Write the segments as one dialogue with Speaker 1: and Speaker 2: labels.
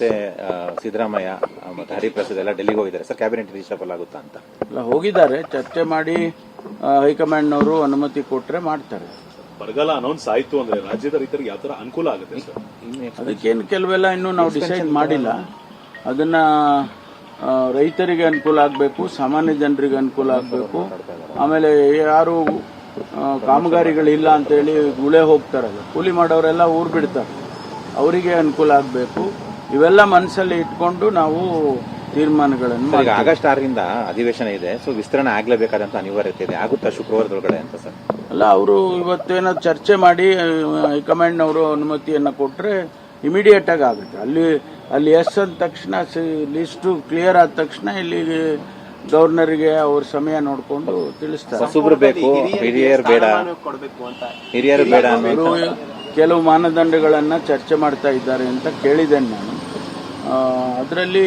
Speaker 1: ಮತ್ತೆ ಸಿದ್ದರಾಮಯ್ಯ ಮತ್ತೆ ಹರಿಪ್ರಸಾದ್ ಎಲ್ಲ ಡೆಲ್ಲಿಗೆ ಹೋಗಿದ್ದಾರೆ ಸರ್. ಕ್ಯಾಬಿನೆಟ್ ರೀಶಫಲ್ ಆಗುತ್ತಾ ಅಂತ?
Speaker 2: ಎಲ್ಲ ಹೋಗಿದ್ದಾರೆ, ಚರ್ಚೆ ಮಾಡಿ ಹೈಕಮಾಂಡ್ನವರು ಅನುಮತಿ ಕೊಟ್ರೆ ಮಾಡ್ತಾರೆ.
Speaker 3: ಬರಗಾಲ ಅನೌನ್ಸ್ ಆಯ್ತು ಅಂದ್ರೆ ರಾಜ್ಯದ ರೈತರಿಗೆ ಯಾವ ತರ ಅನುಕೂಲ ಆಗುತ್ತೆ ಸರ್?
Speaker 2: ಅದಕ್ಕೇನು ಕೆಲವೆಲ್ಲ ಇನ್ನೂ ನಾವು ಡಿಸೈಡ್ ಮಾಡಿಲ್ಲ. ಅದನ್ನ ರೈತರಿಗೆ ಅನುಕೂಲ ಆಗಬೇಕು, ಸಾಮಾನ್ಯ ಜನರಿಗೆ ಅನುಕೂಲ ಆಗಬೇಕು. ಆಮೇಲೆ ಯಾರು ಕಾಮಗಾರಿಗಳಿಲ್ಲ ಅಂತೇಳಿ ಗುಳೆ ಹೋಗ್ತಾರಲ್ಲ, ಕೂಲಿ ಮಾಡೋರೆಲ್ಲ ಊರು ಬಿಡ್ತಾರೆ, ಅವರಿಗೆ ಅನುಕೂಲ ಆಗಬೇಕು. ಇವೆಲ್ಲ ಮನಸ್ಸಲ್ಲಿ ಇಟ್ಕೊಂಡು ನಾವು ತೀರ್ಮಾನಗಳನ್ನು
Speaker 1: ಈಗ ಆಗಸ್ಟ್ 6ರಿಂದ ಅಧಿವೇಶನ ಇದೆ, ಸೊ ವಿಸ್ತರಣೆ ಆಗ್ಲೇಬೇಕಾದಂತ ಅನಿವಾರ್ಯತೆ ಇದೆ. ಆಗುತ್ತಾ ಶುಕ್ರವಾರದೊಳಗಡೆ ಅಂತ ಸರ್?
Speaker 2: ಅಲ್ಲ, ಅವರು ಇವತ್ತೇನೋ ಚರ್ಚೆ ಮಾಡಿ ಹೈಕಮಾಂಡ್ನವರು ಅನುಮತಿಯನ್ನ ಕೊಟ್ರೆ ಇಮಿಡಿಯೇಟ್ ಆಗಿ ಆಗುತ್ತೆ. ಅಲ್ಲಿ ಎಸ್ ಅಂದ ತಕ್ಷಣ ಲಿಸ್ಟು ಕ್ಲಿಯರ್ ಆದ ತಕ್ಷಣ ಇಲ್ಲಿ ಗವರ್ನರ್ಗೆ ಅವ್ರ ಸಮಯ ನೋಡಿಕೊಂಡು ತಿಳಿಸ್ತಾರೆ.
Speaker 1: ಹೊಸಬ್ರು ಬೇಕು, ಹಿರಿಯರು ಬೇಡ, ಹಿರಿಯರು ಬೇಡ
Speaker 2: ಅವರು ಕೆಲವು ಮಾನದಂಡಗಳನ್ನ ಚರ್ಚೆ ಮಾಡ್ತಾ ಇದ್ದಾರೆ ಅಂತ ಕೇಳಿದ್ದೇನೆ ನಾನು. ಅದರಲ್ಲಿ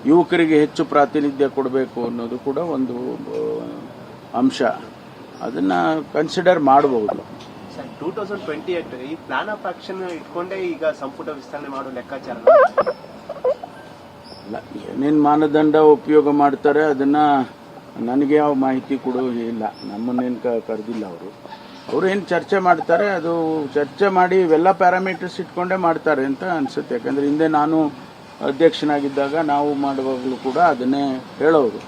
Speaker 2: ಯುವಕರಿಗೆ ಹೆಚ್ಚು ಪ್ರಾತಿನಿಧ್ಯ ಕೊಡಬೇಕು ಅನ್ನೋದು ಕೂಡ ಒಂದು ಅಂಶ. ಅದನ್ನ ಕನ್ಸಿಡರ್ ಮಾಡಬಹುದು.
Speaker 4: 2028 ಈ ಪ್ಲಾನ್ ಆಫ್ ಆಕ್ಷನ್ ಇಟ್ಕೊಂಡೇ ಈಗ ಸಂಪುಟ ವಿಸ್ತರಣೆ ಮಾಡೋ ಲೆಕ್ಕಾಚಾರ
Speaker 2: ಏನೇನ್ ಮಾನದಂಡ ಉಪಯೋಗ ಮಾಡ್ತಾರೆ ಅದನ್ನ ನನಗೆ ಯಾವ ಮಾಹಿತಿ ಕೊಡೋ ಇಲ್ಲ. ನಮ್ಮನ್ನೇನು ಕರೆದಿಲ್ಲ ಅವರು ಏನು ಚರ್ಚೆ ಮಾಡ್ತಾರೆ ಅದು ಚರ್ಚೆ ಮಾಡಿ ಇವೆಲ್ಲ ಪ್ಯಾರಾಮೀಟರ್ಸ್ ಇಟ್ಕೊಂಡೇ ಮಾಡ್ತಾರೆ ಅಂತ ಅನ್ಸುತ್ತೆ. ಯಾಕಂದ್ರೆ ಹಿಂದೆ ನಾನು ಅಧ್ಯಕ್ಷನಾಗಿದ್ದಾಗ ನಾವು ಮಾಡುವಾಗಲೂ ಕೂಡ ಅದನ್ನೇ ಹೇಳೋರು,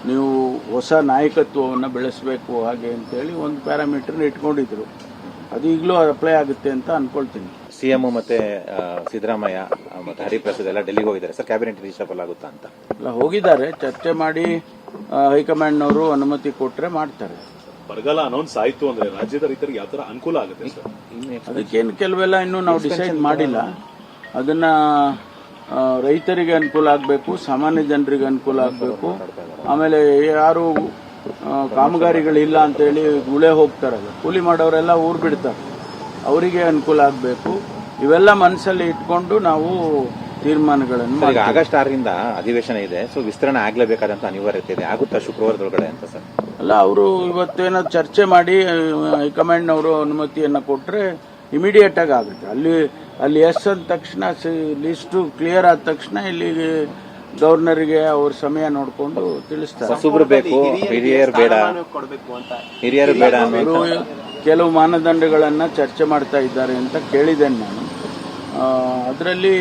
Speaker 2: ನೀವು ಹೊಸ ನಾಯಕತ್ವವನ್ನು ಬೆಳೆಸಬೇಕು ಹಾಗೆ ಅಂತೇಳಿ ಒಂದು ಪ್ಯಾರಾಮೀಟರ್ ಇಟ್ಕೊಂಡಿದ್ರು. ಅದು ಈಗಲೂ ಅಪ್ಲೈ ಆಗುತ್ತೆ ಅಂತ ಅನ್ಕೊಳ್ತೀನಿ.
Speaker 1: ಸಿಎಂ ಮತ್ತೆ ಸಿದ್ದರಾಮಯ್ಯ ಮತ್ತೆ ಹರಿಪ್ರಸಾದ್ ಎಲ್ಲ ಡೆಲ್ಲಿಗೆ ಹೋಗಿದ್ದಾರೆ ಸರ್. ಕ್ಯಾಬಿನೆಟ್ ರೀಶಫಲ್ ಆಗುತ್ತಾ ಅಂತ?
Speaker 2: ಎಲ್ಲ ಹೋಗಿದ್ದಾರೆ, ಚರ್ಚೆ ಮಾಡಿ ಹೈಕಮಾಂಡ್ನವರು ಅನುಮತಿ ಕೊಟ್ರೆ ಮಾಡ್ತಾರೆ.
Speaker 3: ಬರಗಾಲ ಅನೌನ್ಸ್ ಆಯ್ತು ಅಂದ್ರೆ ರಾಜ್ಯದ ರೈತರಿಗೆ ಯಾವ ತರ ಅನುಕೂಲ ಆಗುತ್ತೆ ಸರ್?
Speaker 2: ಅದಕ್ಕೇನು ಕೆಲವೆಲ್ಲ ಇನ್ನೂ ನಾವು ಡಿಸೈಡ್ ಮಾಡಿಲ್ಲ. ಅದನ್ನ ರೈತರಿಗೆ ಅನುಕೂಲ ಆಗಬೇಕು, ಸಾಮಾನ್ಯ ಜನರಿಗೆ ಅನುಕೂಲ ಆಗಬೇಕು. ಆಮೇಲೆ ಯಾರು ಕಾಮಗಾರಿಗಳಿಲ್ಲ ಅಂತೇಳಿ ಗುಳೆ ಹೋಗ್ತಾರಲ್ಲ, ಕೂಲಿ ಮಾಡೋರೆಲ್ಲ ಊರು ಬಿಡ್ತಾರೆ, ಅವರಿಗೆ ಅನುಕೂಲ ಆಗಬೇಕು. ಇವೆಲ್ಲ ಮನಸ್ಸಲ್ಲಿ ಇಟ್ಕೊಂಡು ನಾವು ತೀರ್ಮಾನಗಳನ್ನು
Speaker 1: ಈಗ ಆಗಸ್ಟ್ 6ರಿಂದ ಅಧಿವೇಶನ ಇದೆ, ಸೊ ವಿಸ್ತರಣೆ ಆಗ್ಲೇಬೇಕಾದಂತ ಅನಿವಾರ್ಯತೆ ಇದೆ. ಆಗುತ್ತಾ ಶುಕ್ರವಾರದೊಳಗಡೆ ಅಂತ ಸರ್?
Speaker 2: ಅಲ್ಲ, ಅವರು ಇವತ್ತೇನೋ ಚರ್ಚೆ ಮಾಡಿ ಹೈಕಮಾಂಡ್ನವರು ಅನುಮತಿಯನ್ನ ಕೊಟ್ರೆ ಇಮಿಡಿಯೇಟ್ ಆಗಿ ಆಗುತ್ತೆ. ಅಲ್ಲಿ ಎಸ್ ಅಂದ ತಕ್ಷಣ ಲಿಸ್ಟು ಕ್ಲಿಯರ್ ಆದ ತಕ್ಷಣ ಇಲ್ಲಿ ಗವರ್ನರ್ಗೆ ಅವ್ರ ಸಮಯ ನೋಡಿಕೊಂಡು ತಿಳಿಸ್ತಾರೆ.
Speaker 1: ಹೊಸಬ್ರು ಬೇಕು, ಹಿರಿಯರು ಬೇಡ, ಹಿರಿಯರು ಬೇಡ.
Speaker 2: ಅವರು ಕೆಲವು ಮಾನದಂಡಗಳನ್ನ ಚರ್ಚೆ ಮಾಡ್ತಾ ಇದ್ದಾರೆ ಅಂತ ಕೇಳಿದ್ದೇನೆ ನಾನು. ಅದರಲ್ಲಿ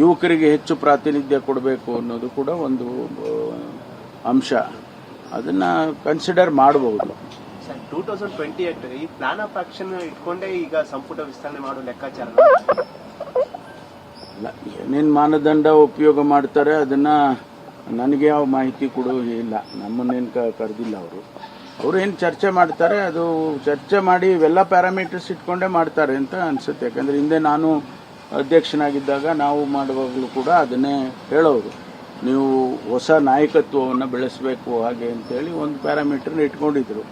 Speaker 2: ಯುವಕರಿಗೆ ಹೆಚ್ಚು ಪ್ರಾತಿನಿಧ್ಯ ಕೊಡಬೇಕು ಅನ್ನೋದು ಕೂಡ ಒಂದು ಅಂಶ. ಅದನ್ನ ಕನ್ಸಿಡರ್ ಮಾಡಬಹುದು.
Speaker 4: 2028 ಈ ಪ್ಲಾನ್ ಆಫ್ ಆಕ್ಷನ್ ಇಟ್ಕೊಂಡೇ ಈಗ ಸಂಪುಟ ವಿಸ್ತರಣೆ ಮಾಡೋ ಲೆಕ್ಕಾಚಾರ
Speaker 2: ಏನೇನ್ ಮಾನದಂಡ ಉಪಯೋಗ ಮಾಡ್ತಾರೆ ಅದನ್ನ ನನಗೆ ಯಾವ ಮಾಹಿತಿ ಕೊಡೋ ಇಲ್ಲ. ನಮ್ಮನ್ನೇನು ಕರೆದಿಲ್ಲ ಅವರು ಏನು ಚರ್ಚೆ ಮಾಡ್ತಾರೆ ಅದು ಚರ್ಚೆ ಮಾಡಿ ಇವೆಲ್ಲ ಪ್ಯಾರಾಮೀಟರ್ಸ್ ಇಟ್ಕೊಂಡೇ ಮಾಡ್ತಾರೆ ಅಂತ ಅನ್ಸುತ್ತೆ. ಯಾಕಂದ್ರೆ ಹಿಂದೆ ನಾನು ಅಧ್ಯಕ್ಷನಾಗಿದ್ದಾಗ ನಾವು ಮಾಡುವಾಗಲೂ ಕೂಡ ಅದನ್ನೇ ಹೇಳೋರು, ನೀವು ಹೊಸ ನಾಯಕತ್ವವನ್ನು ಬೆಳೆಸಬೇಕು ಹಾಗೆ ಅಂತೇಳಿ ಒಂದು ಪ್ಯಾರಾಮೀಟರ್ ಇಟ್ಕೊಂಡಿದ್ರು.